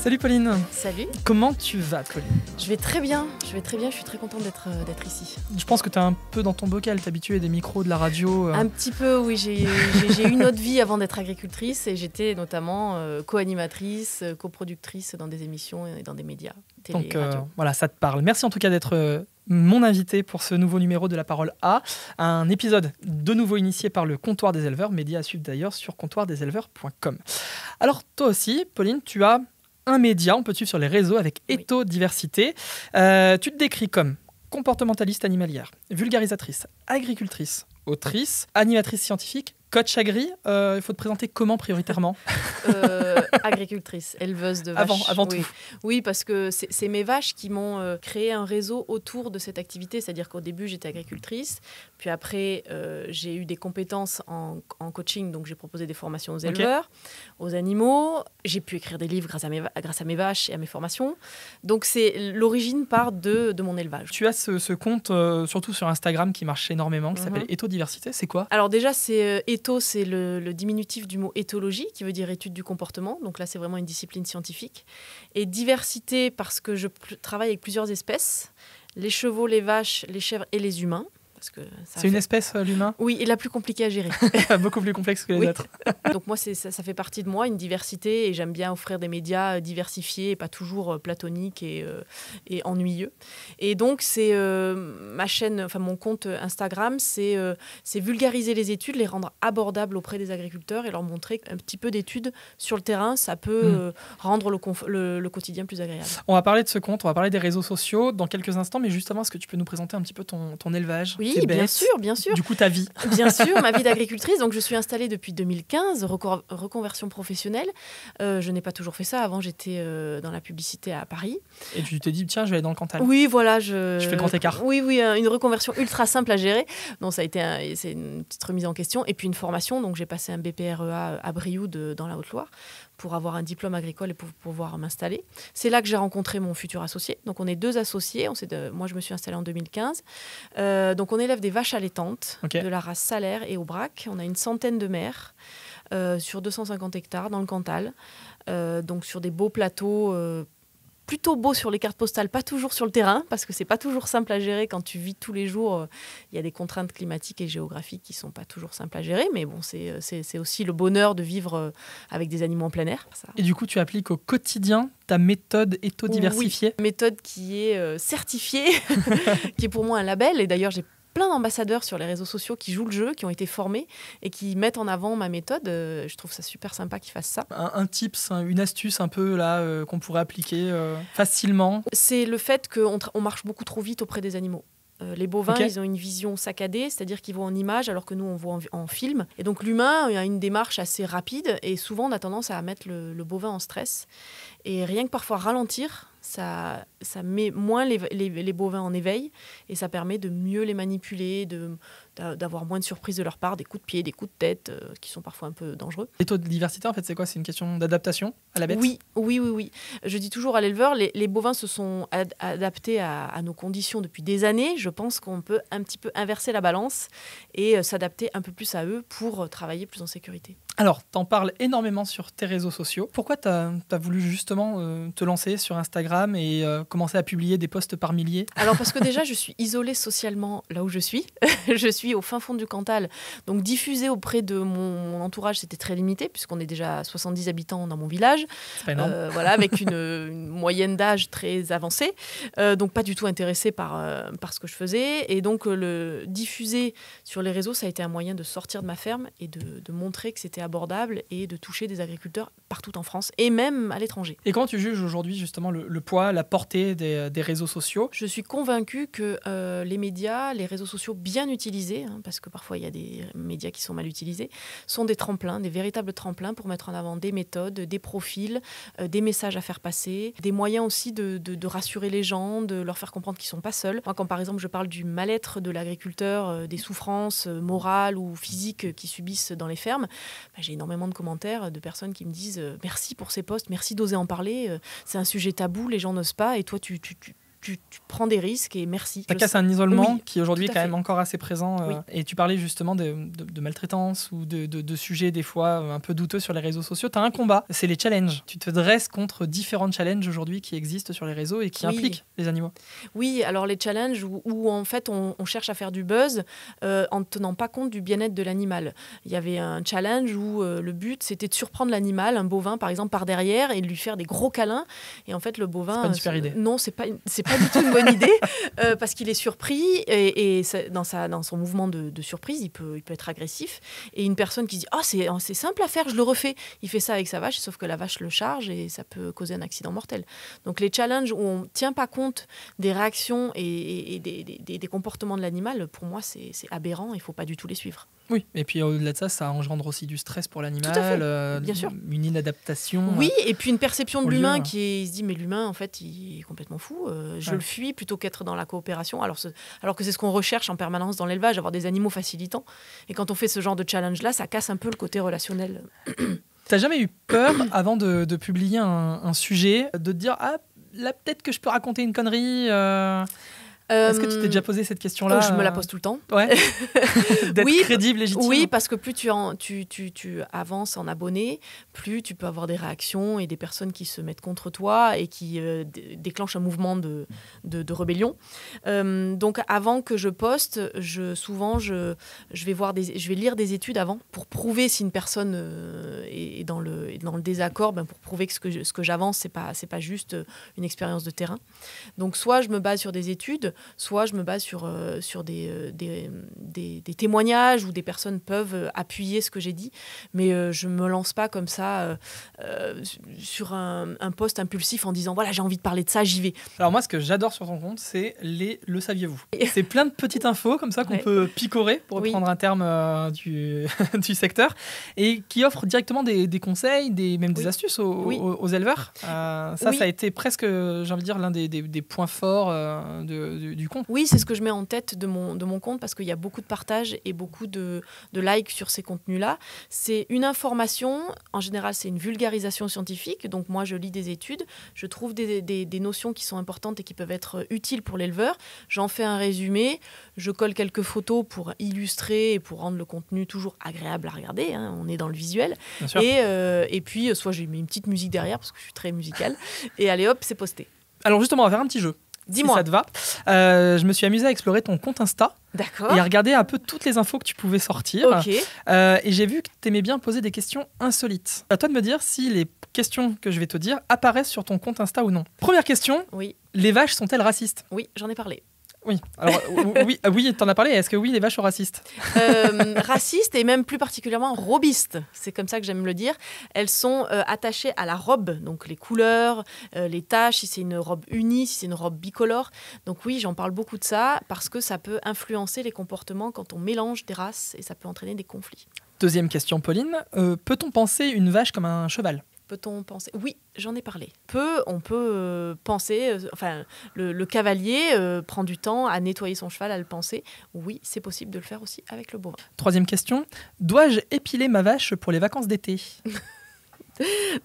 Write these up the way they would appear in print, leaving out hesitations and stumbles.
Salut Pauline. Salut. Comment tu vas, Pauline? Je vais très bien, je suis très contente d'être ici. Je pense que tu es un peu dans ton bocal, t'es habituée à des micros, de la radio. Un petit peu, oui, j'ai eu une autre vie avant d'être agricultrice et j'étais notamment co-animatrice, coproductrice dans des émissions et dans des médias, télé, Donc radio. voilà, ça te parle. Merci en tout cas d'être mon invité pour ce nouveau numéro de La Parole A, un épisode de nouveau initié par le Comptoir des éleveurs, média à suivre d'ailleurs sur comptoirdeseleveurs.com. Alors toi aussi, Pauline, tu as un média, on peut te suivre sur les réseaux avec Etho Diversité. Tu te décris comme comportementaliste animalière, vulgarisatrice, agricultrice, autrice, animatrice scientifique, coach agri. Il faut te présenter comment prioritairement? Agricultrice, éleveuse de vaches. Avant oui. tout. Oui, parce que c'est mes vaches qui m'ont créé un réseau autour de cette activité. C'est-à-dire qu'au début, j'étais agricultrice. Puis après, j'ai eu des compétences en coaching. Donc, j'ai proposé des formations aux éleveurs, aux animaux. J'ai pu écrire des livres grâce à mes vaches et à mes formations. Donc, l'origine part de mon élevage. Tu as ce compte, surtout sur Instagram, qui marche énormément, qui s'appelle Etho Diversité. C'est quoi? Alors déjà, Etho, c'est le diminutif du mot éthologie, qui veut dire étude du comportement. Donc là, c'est vraiment une discipline scientifique. Et diversité, parce que je travaille avec plusieurs espèces. Les chevaux, les vaches, les chèvres et les humains. C'est une espèce, l'humain? Oui, et la plus compliquée à gérer. Beaucoup plus complexe que les autres. Donc moi, ça fait partie de moi, une diversité, et j'aime bien offrir des médias diversifiés, et pas toujours platoniques et ennuyeux. Et donc, c'est ma chaîne, enfin mon compte Instagram, c'est vulgariser les études, les rendre abordables auprès des agriculteurs et leur montrer un petit peu d'études sur le terrain. Ça peut rendre le quotidien plus agréable. On va parler de ce compte, on va parler des réseaux sociaux dans quelques instants, mais juste avant, est-ce que tu peux nous présenter un petit peu ton élevage? Oui, bien sûr. Du coup, ta vie. Bien sûr, ma vie d'agricultrice. Donc, je suis installée depuis 2015, reconversion professionnelle. Je n'ai pas toujours fait ça. Avant, j'étais dans la publicité à Paris. Et tu t'es dit, tiens, je vais aller dans le Cantal. Oui, voilà. Je fais le grand écart. Oui, une reconversion ultra simple à gérer. Donc, c'est une petite remise en question. Et puis, une formation. Donc, j'ai passé un BPREA à Brioude, dans la Haute-Loire, pour avoir un diplôme agricole et pour pouvoir m'installer. C'est là que j'ai rencontré mon futur associé. Donc, on est deux associés. Moi, je me suis installée en 2015. Donc, on élève des vaches allaitantes de la race Salaire et Aubrac. On a une centaine de mères sur 250 hectares dans le Cantal. Donc, sur des beaux plateaux plutôt beaux sur les cartes postales, pas toujours sur le terrain, parce que c'est pas toujours simple à gérer quand tu vis tous les jours. Il y a des contraintes climatiques et géographiques qui sont pas toujours simples à gérer, mais bon, c'est aussi le bonheur de vivre avec des animaux en plein air. Ça. Et du coup, tu appliques au quotidien ta méthode Etho Diversifiée? Oui, méthode qui est certifiée, qui est pour moi un label, et d'ailleurs j'ai plein d'ambassadeurs sur les réseaux sociaux qui jouent le jeu, qui ont été formés et qui mettent en avant ma méthode. Je trouve ça super sympa qu'ils fassent ça. Un tips, une astuce un peu là qu'on pourrait appliquer facilement? C'est le fait qu'on marche beaucoup trop vite auprès des animaux. Les bovins, ils ont une vision saccadée, c'est-à-dire qu'ils voient en image alors que nous, on voit en film. Et donc l'humain a une démarche assez rapide et souvent, on a tendance à mettre le bovin en stress. Et rien que parfois ralentir, ça met moins les bovins en éveil et ça permet de mieux les manipuler, d'avoir moins de surprises de leur part, des coups de pied, des coups de tête qui sont parfois un peu dangereux. Etho Diversité, en fait, c'est quoi? C'est une question d'adaptation à la bête? Oui. Je dis toujours à l'éleveur, les bovins se sont adaptés à nos conditions depuis des années. Je pense qu'on peut un petit peu inverser la balance et s'adapter un peu plus à eux pour travailler plus en sécurité. Alors, t'en parles énormément sur tes réseaux sociaux. Pourquoi t'as voulu justement te lancer sur Instagram et commencer à publier des posts par milliers? Alors, parce que déjà, je suis isolée socialement là où je suis. Je suis au fin fond du Cantal. Donc, diffuser auprès de mon entourage, c'était très limité, puisqu'on est déjà 70 habitants dans mon village. C'est pas énorme. Voilà, avec une moyenne d'âge très avancée. Donc, pas du tout intéressée par ce que je faisais. Et donc, le diffuser sur les réseaux, ça a été un moyen de sortir de ma ferme et de montrer que c'était abordable et de toucher des agriculteurs partout en France et même à l'étranger. Et comment tu juges aujourd'hui justement le poids, la portée des réseaux sociaux? Je suis convaincue que les médias, les réseaux sociaux bien utilisés, parce que parfois il y a des médias qui sont mal utilisés, sont des tremplins, des véritables tremplins pour mettre en avant des méthodes, des profils, des messages à faire passer, des moyens aussi de rassurer les gens, de leur faire comprendre qu'ils ne sont pas seuls. Moi, quand par exemple je parle du mal-être de l'agriculteur, des souffrances morales ou physiques qu'ils subissent dans les fermes, j'ai énormément de commentaires de personnes qui me disent merci pour ces posts, merci d'oser en parler, c'est un sujet tabou, les gens n'osent pas et toi tu tu prends des risques et merci. Ça casse un isolement Oui, qui aujourd'hui est tout à quand fait. même encore assez présent. Oui. Et tu parlais justement de maltraitance ou de sujets des fois un peu douteux sur les réseaux sociaux. Tu as un combat, c'est les challenges. Tu te dresses contre différents challenges aujourd'hui qui existent sur les réseaux et qui Oui. impliquent les animaux. Oui, alors les challenges où en fait on cherche à faire du buzz en ne tenant pas compte du bien-être de l'animal. Il y avait un challenge où le but c'était de surprendre l'animal, un bovin par exemple par derrière et de lui faire des gros câlins. Et en fait le bovin... C'est pas une super idée. Non, c'est pas du tout une bonne idée parce qu'il est surpris et dans son mouvement de surprise, il peut être agressif. Et une personne qui se dit « Oh, c'est simple à faire, je le refais ». Il fait ça avec sa vache, sauf que la vache le charge et ça peut causer un accident mortel. Donc les challenges où on ne tient pas compte des réactions et des comportements de l'animal, pour moi, c'est aberrant, il ne faut pas du tout les suivre. Oui, et puis au-delà de ça, ça engendre aussi du stress pour l'animal, Tout à fait, bien sûr. Une inadaptation. Oui, et puis une perception de au l'humain lieu, qui se dit mais l'humain en fait il est complètement fou, je le fuis plutôt qu'être dans la coopération, alors que c'est ce qu'on recherche en permanence dans l'élevage, avoir des animaux facilitants. Et quand on fait ce genre de challenge-là, ça casse un peu le côté relationnel. T'as jamais eu peur avant de publier un sujet, de te dire « Ah, là peut-être que je peux raconter une connerie Est-ce que tu t'es déjà posé cette question-là Je me la pose tout le temps. Ouais. D'être Oui, crédible, légitime. Oui, parce que plus tu avances en abonnés, plus tu peux avoir des réactions et des personnes qui se mettent contre toi et qui déclenchent un mouvement de rébellion. Donc avant que je poste, je vais lire des études avant pour prouver si une personne est dans le désaccord, pour prouver que ce que j'avance, c'est pas juste une expérience de terrain. Donc soit je me base sur des études, soit je me base sur des témoignages où des personnes peuvent appuyer ce que j'ai dit, mais je ne me lance pas comme ça sur un post impulsif en disant voilà, j'ai envie de parler de ça, j'y vais. Alors moi, ce que j'adore sur ton compte, c'est le saviez-vous. C'est plein de petites infos comme ça qu'on peut picorer, pour reprendre un terme du secteur, et qui offrent directement des conseils, même des astuces aux éleveurs. Ça a été presque, j'ai envie de dire, l'un des points forts du compte. Oui, c'est ce que je mets en tête de mon compte parce qu'il y a beaucoup de partages et beaucoup de likes sur ces contenus-là. C'est une information, en général c'est une vulgarisation scientifique, donc moi je lis des études, je trouve des notions qui sont importantes et qui peuvent être utiles pour l'éleveur, j'en fais un résumé, je colle quelques photos pour illustrer et pour rendre le contenu toujours agréable à regarder, hein, on est dans le visuel, et puis soit j'ai mis une petite musique derrière parce que je suis très musicale, et allez hop, c'est posté. Alors justement, on va faire un petit jeu. Dis-moi. Si ça te va. Je me suis amusée à explorer ton compte Insta. D'accord. Et à regarder un peu toutes les infos que tu pouvais sortir. Ok. Et j'ai vu que tu aimais bien poser des questions insolites. À toi de me dire si les questions que je vais te dire apparaissent sur ton compte Insta ou non. Première question. Oui. Les vaches sont-elles racistes ? Oui, j'en ai parlé. Oui, alors oui, t'en as parlé. Est-ce que oui, les vaches sont racistes ? Racistes et même plus particulièrement robistes. C'est comme ça que j'aime le dire. Elles sont attachées à la robe, donc les couleurs, les taches, si c'est une robe unie, si c'est une robe bicolore. Donc oui, j'en parle beaucoup de ça parce que ça peut influencer les comportements quand on mélange des races et ça peut entraîner des conflits. Deuxième question, Pauline. Peut-on penser une vache comme un cheval ? Peut-on penser ? Oui, j'en ai parlé. On peut penser, le cavalier prend du temps à nettoyer son cheval, à le penser. Oui, c'est possible de le faire aussi avec le bovin. Troisième question, dois-je épiler ma vache pour les vacances d'été ?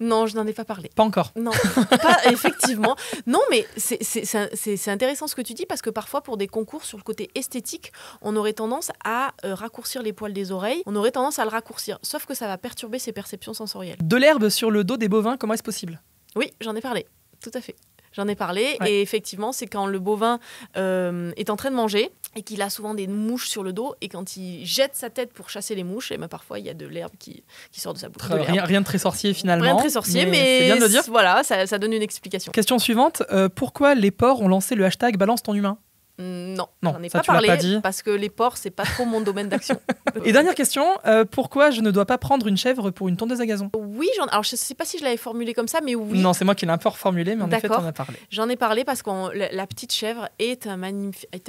Non, je n'en ai pas parlé. Pas encore. Non, pas effectivement. Non, mais c'est intéressant ce que tu dis parce que parfois pour des concours sur le côté esthétique, on aurait tendance à raccourcir les poils des oreilles. On aurait tendance à le raccourcir, sauf que ça va perturber ses perceptions sensorielles. De l'herbe sur le dos des bovins, comment est-ce possible ? Oui, j'en ai parlé. Tout à fait. J'en ai parlé et effectivement, c'est quand le bovin est en train de manger et qu'il a souvent des mouches sur le dos et quand il jette sa tête pour chasser les mouches, et parfois il y a de l'herbe qui sort de sa bouche. Rien de très sorcier finalement. Rien de très sorcier, mais c'est bien de le dire. Voilà, ça donne une explication. Question suivante, pourquoi les porcs ont lancé le hashtag balance ton humain ? Non, j'en ai ça, pas tu l'as parlé pas dit. parce que les porcs, c'est pas trop mon domaine d'action. Et dernière question, pourquoi je ne dois pas prendre une chèvre pour une tondeuse à gazon ? Oui, alors je sais pas si je l'avais formulé comme ça, mais oui. Non, c'est moi qui l'ai un peu reformulé, mais en effet, tu en as parlé. J'en ai parlé parce que la petite chèvre est un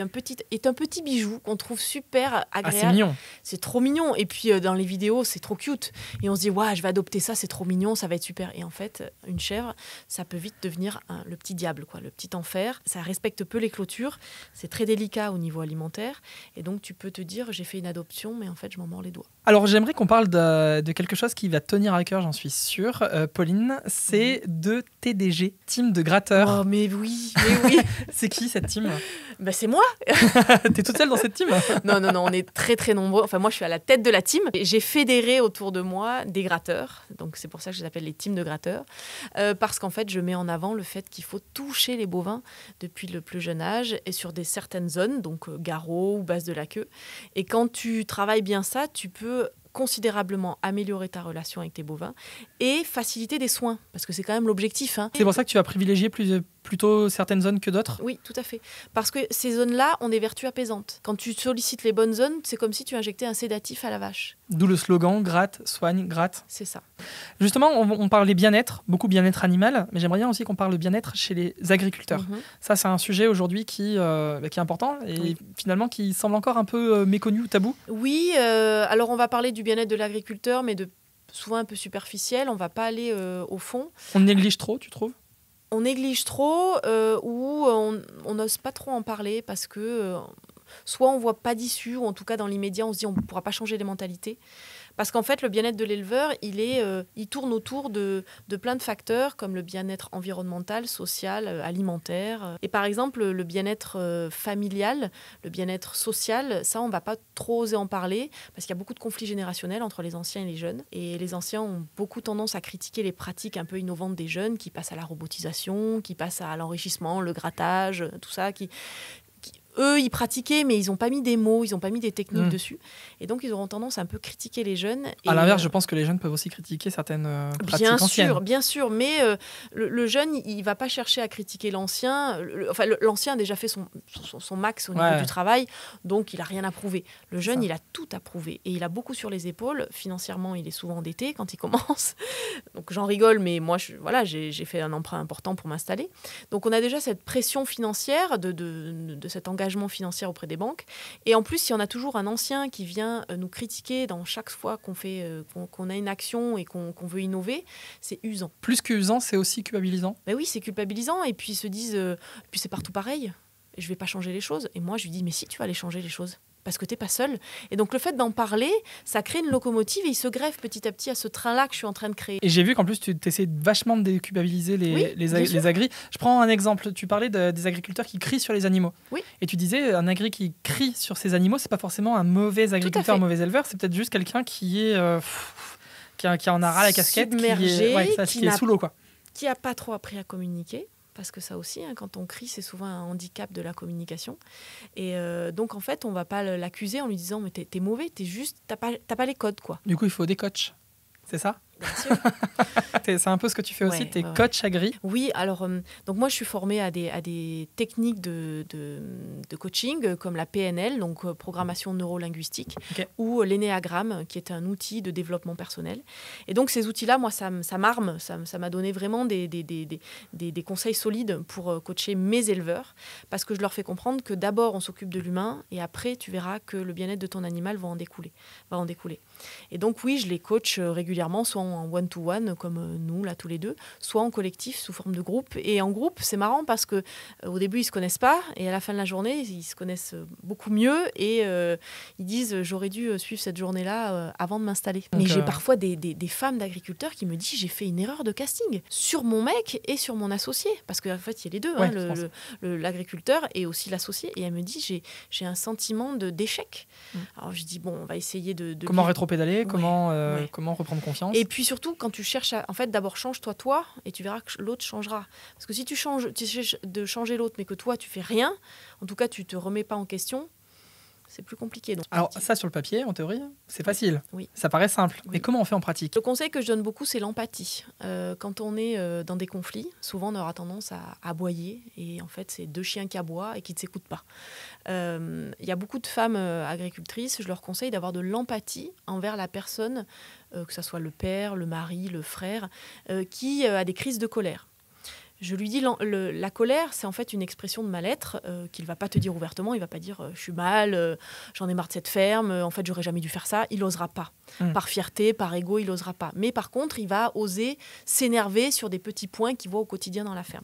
petit bijou qu'on trouve super agréable. Ah, c'est mignon. C'est trop mignon. Et puis dans les vidéos, c'est trop cute. Et on se dit, ouais, je vais adopter ça, c'est trop mignon, ça va être super. Et en fait, une chèvre, ça peut vite devenir le petit diable, quoi, le petit enfer. Ça respecte peu les clôtures. C'est très délicat au niveau alimentaire. Et donc, tu peux te dire, j'ai fait une adoption, mais en fait, je m'en mords les doigts. Alors, j'aimerais qu'on parle de quelque chose qui va te tenir à cœur, j'en j'en suis sûre. Pauline, c'est de TDG, team de gratteurs. Oh, mais oui, mais oui. C'est qui cette team? Bah, c'est moi. T'es toute seule dans cette team? Non, on est très très nombreux. Enfin, moi, je suis à la tête de la team. J'ai fédéré autour de moi des gratteurs. Donc, c'est pour ça que je les appelle les teams de gratteurs. Parce qu'en fait, je mets en avant le fait qu'il faut toucher les bovins depuis le plus jeune âge et sur certaines zones, donc garrot ou base de la queue. Et quand tu travailles bien ça, tu peux considérablement améliorer ta relation avec tes bovins et faciliter des soins, parce que c'est quand même l'objectif. C'est pour ça que tu vas privilégier plutôt certaines zones que d'autres? Oui, tout à fait. Parce que ces zones-là ont des vertus apaisantes. Quand tu sollicites les bonnes zones, c'est comme si tu injectais un sédatif à la vache. D'où le slogan « gratte, soigne, gratte ». C'est ça. Justement, on parlait bien-être, beaucoup bien-être animal, mais j'aimerais bien aussi qu'on parle de bien-être chez les agriculteurs. Ça, c'est un sujet aujourd'hui qui est important et finalement qui semble encore un peu méconnu ou tabou. Oui, alors on va parler du bien-être de l'agriculteur, mais souvent un peu superficiel. On ne va pas aller au fond. On néglige trop, tu trouves? On néglige trop ou on n'ose pas trop en parler parce que soit on ne voit pas d'issue, ou en tout cas dans l'immédiat, on se dit on ne pourra pas changer les mentalités. Parce qu'en fait, le bien-être de l'éleveur, il tourne autour de plein de facteurs, comme le bien-être environnemental, social, alimentaire. Et par exemple, le bien-être familial, le bien-être social, ça, on ne va pas trop oser en parler, parce qu'il y a beaucoup de conflits générationnels entre les anciens et les jeunes. Et les anciens ont beaucoup tendance à critiquer les pratiques un peu innovantes des jeunes, qui passent à la robotisation, qui passent à l'enrichissement, le grattage, tout ça, eux, ils pratiquaient, mais ils n'ont pas mis des mots, ils n'ont pas mis des techniques dessus. Et donc, ils auront tendance à un peu critiquer les jeunes. À l'inverse, je pense que les jeunes peuvent aussi critiquer certaines pratiques anciennes. Bien sûr. Mais le jeune, il ne va pas chercher à critiquer l'ancien. L'ancien a déjà fait son max au niveau du travail, donc il n'a rien à prouver. Le jeune, il a tout à prouver. Et il a beaucoup sur les épaules. Financièrement, il est souvent endetté quand il commence. Donc, j'en rigole, mais moi, j'ai fait un emprunt important pour m'installer. Donc, on a déjà cette pression financière de cet engagement financier auprès des banques. Et en plus, si on a toujours un ancien qui vient nous critiquer dans chaque fois qu'on a une action et qu'on veut innover, c'est usant. Plus qu'usant, c'est aussi culpabilisant. Ben oui, c'est culpabilisant. Et puis ils se disent, puis c'est partout pareil. Je vais pas changer les choses. Et moi, je lui dis, mais si, tu vas aller changer les choses. Parce que tu n'es pas seul. Et donc, le fait d'en parler, ça crée une locomotive et il se greffe petit à petit à ce train-là que je suis en train de créer. Et j'ai vu qu'en plus, tu essaies vachement de déculpabiliser les agris. Je prends un exemple. Tu parlais des agriculteurs qui crient sur les animaux. Oui. Et tu disais, un agri qui crie sur ses animaux, c'est pas forcément un mauvais agriculteur, un mauvais éleveur. C'est peut-être juste quelqu'un qui en a ras la casquette, submergé, qui est sous l'eau, quoi. Qui n'a pas trop appris à communiquer. Parce que ça aussi, quand on crie, c'est souvent un handicap de la communication. Et donc, en fait, on ne va pas l'accuser en lui disant « mais t'es mauvais, t'as pas les codes, quoi ». Du coup, il faut des coachs, c'est ça? Bien sûr. C'est un peu ce que tu fais aussi, t'es coach agri. Oui, alors, donc moi, je suis formée à des techniques de coaching, comme la PNL, donc programmation neurolinguistique, ou l'énéagramme, qui est un outil de développement personnel. Et donc, ces outils-là, moi, ça m'arme, ça m'a donné vraiment des conseils solides pour coacher mes éleveurs, parce que je leur fais comprendre que d'abord, on s'occupe de l'humain, et après, tu verras que le bien-être de ton animal va en découler. Et donc, oui, je les coach régulièrement, soit en one-to-one, comme nous, là, tous les deux, soit en collectif, sous forme de groupe. Et en groupe, c'est marrant parce qu'au début, ils ne se connaissent pas, et à la fin de la journée, ils se connaissent beaucoup mieux, et ils disent « j'aurais dû suivre cette journée-là avant de m'installer ». Mais j'ai parfois des femmes d'agriculteurs qui me disent « j'ai fait une erreur de casting sur mon mec et sur mon associé ». Parce qu'en fait, il y a les deux, l'agriculteur et aussi l'associé. Et elle me dit « j'ai un sentiment d'échec ». Alors je dis « bon, on va essayer de comment rétropédaler, comment reprendre confiance. Et puis surtout, quand tu cherches en fait, d'abord change-toi toi, et tu verras que l'autre changera. Parce que si tu cherches de changer l'autre, mais que toi, tu fais rien, en tout cas, tu te remets pas en question, c'est plus compliqué. Donc, alors ça, sur le papier, en théorie, c'est facile. Oui. Ça paraît simple. Oui. Mais comment on fait en pratique? Le conseil que je donne beaucoup, c'est l'empathie. Quand on est dans des conflits, souvent on aura tendance à aboyer. Et en fait, c'est deux chiens qui aboient et qui ne s'écoutent pas. Il y a beaucoup de femmes agricultrices, je leur conseille d'avoir de l'empathie envers la personne, que ce soit le père, le mari, le frère, qui a des crises de colère. Je lui dis, la colère, c'est en fait une expression de mal-être qu'il ne va pas te dire ouvertement. Il ne va pas dire « je suis mal, j'en ai marre de cette ferme, en fait, j'aurais jamais dû faire ça ». Il n'osera pas. Par fierté, par ego, il n'osera pas. Mais par contre, il va oser s'énerver sur des petits points qu'il voit au quotidien dans la ferme.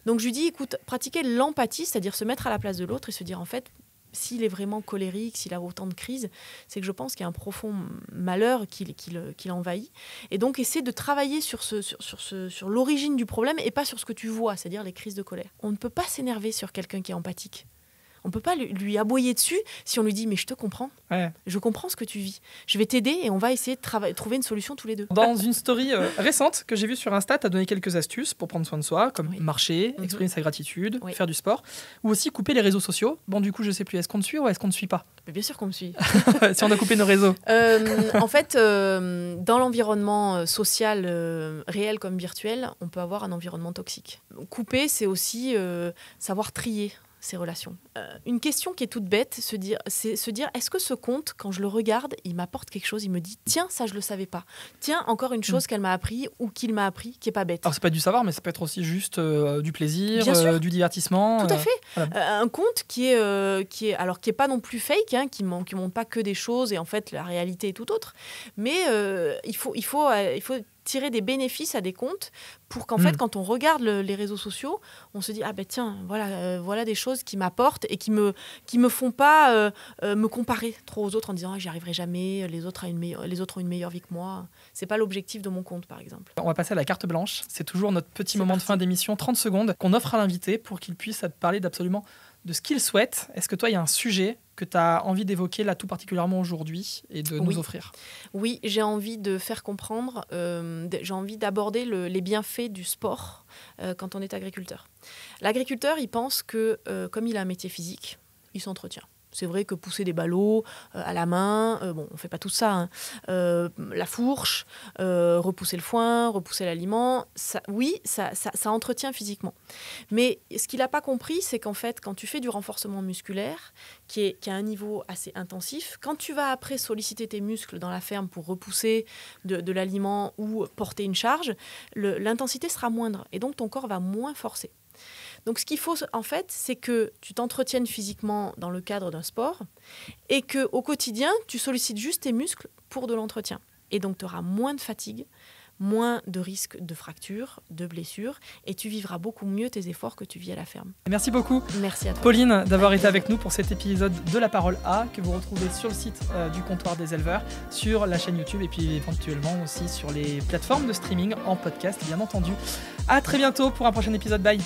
Donc, je lui dis, écoute, pratiquer l'empathie, c'est-à-dire se mettre à la place de l'autre et se dire, en fait, s'il est vraiment colérique, s'il a autant de crises, c'est que je pense qu'il y a un profond malheur qui l'envahit. Et donc, essaie de travailler sur l'origine du problème et pas sur ce que tu vois, c'est-à-dire les crises de colère. On ne peut pas s'énerver sur quelqu'un qui est empathique. On ne peut pas lui aboyer dessus si on lui dit « mais je te comprends, je comprends ce que tu vis, je vais t'aider et on va essayer de trouver une solution tous les deux ». Dans une story récente que j'ai vue sur Insta, tu as donné quelques astuces pour prendre soin de soi, comme marcher, exprimer sa gratitude, faire du sport, ou aussi couper les réseaux sociaux. Bon, du coup, je ne sais plus, est-ce qu'on te suit ou est-ce qu'on ne te suit pas ? Mais bien sûr qu'on me suit. Si on a coupé nos réseaux. En fait, dans l'environnement social réel comme virtuel, on peut avoir un environnement toxique. Couper, c'est aussi savoir trier ces relations. Une question qui est toute bête, c'est se dire est-ce que ce compte, quand je le regarde, il m'apporte quelque chose, il me dit tiens, ça je le savais pas. Tiens, encore une chose qu'elle m'a appris ou qu'il m'a appris qui est pas bête. Alors c'est pas du savoir, mais ça peut être aussi juste du plaisir, du divertissement. Tout à fait. Voilà. Un compte qui est pas non plus fake, qui montre pas que des choses et en fait la réalité est tout autre. Mais il faut tirer des bénéfices à des comptes pour qu'en fait, quand on regarde les réseaux sociaux, on se dit ah ben tiens, voilà des choses qui m'apportent et qui me font pas me comparer trop aux autres en disant j'y arriverai jamais, les autres ont une meilleure vie que moi. C'est pas l'objectif de mon compte, par exemple. On va passer à la carte blanche. C'est toujours notre petit moment de fin d'émission, 30 secondes, qu'on offre à l'invité pour qu'il puisse te parler d'absolument de ce qu'il souhaite. Est-ce que toi, il y a un sujet que tu as envie d'évoquer là tout particulièrement aujourd'hui et de nous offrir ? Oui, j'ai envie de faire comprendre, j'ai envie d'aborder les bienfaits du sport quand on est agriculteur. L'agriculteur, il pense que comme il a un métier physique, il s'entretient. C'est vrai que pousser des ballots à la main, on ne fait pas tout ça, la fourche, repousser le foin, repousser l'aliment, ça entretient physiquement. Mais ce qu'il n'a pas compris, c'est qu'en fait, quand tu fais du renforcement musculaire, qui a un niveau assez intensif, quand tu vas après solliciter tes muscles dans la ferme pour repousser de l'aliment ou porter une charge, l'intensité sera moindre et donc ton corps va moins forcer. Donc, ce qu'il faut, en fait, c'est que tu t'entretiennes physiquement dans le cadre d'un sport et qu'au quotidien, tu sollicites juste tes muscles pour de l'entretien. Et donc, tu auras moins de fatigue, moins de risques de fractures, de blessures et tu vivras beaucoup mieux tes efforts que tu vis à la ferme. Merci beaucoup. Merci à toi. Pauline, d'avoir été avec nous pour cet épisode de La Parole A que vous retrouvez sur le site du Comptoir des Éleveurs, sur la chaîne YouTube et puis éventuellement aussi sur les plateformes de streaming en podcast, bien entendu. À très bientôt pour un prochain épisode. Bye.